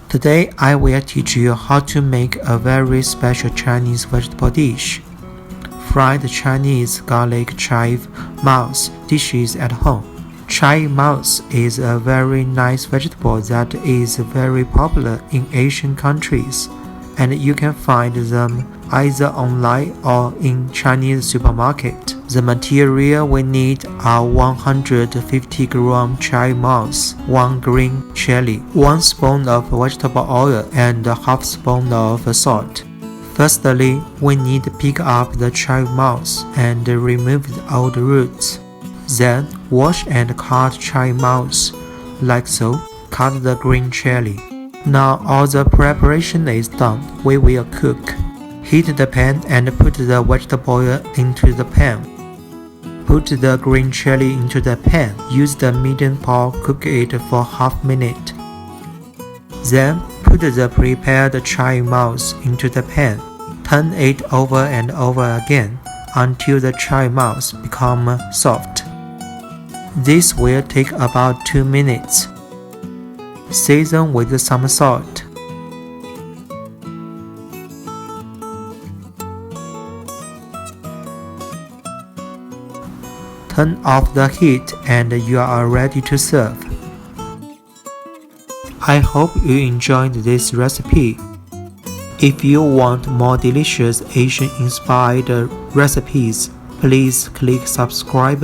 Today I will teach you how to make a very special Chinese vegetable dish. Fried Chinese garlic chive mouse dishes at home. Chive mouse is a very nice vegetable that is very popular in Asian countries, and you can find them either online or in Chinese supermarket. The material we need are 150 gram chive mouse, 1 green chili, 1 spoon of vegetable oil, and half spoon of salt. Firstly, we need to pick up the chive mouse and remove all the roots. Then, wash and cut chive mouse, like so. Cut the green chili. Now all the preparation is done, we will cook. Heat the pan and put the vegetable oil into the pan. Put the green chili into the pan. Use the medium pot, cook it for half minute. Then, put the prepared chive mouse into the pan. Turn it over and over again until the chive mouse becomes soft. This will take about 2 minutes. Season with some salt. Turn off the heat and you are ready to serve. I hope you enjoyed this recipe. If you want more delicious Asian-inspired recipes, please click subscribe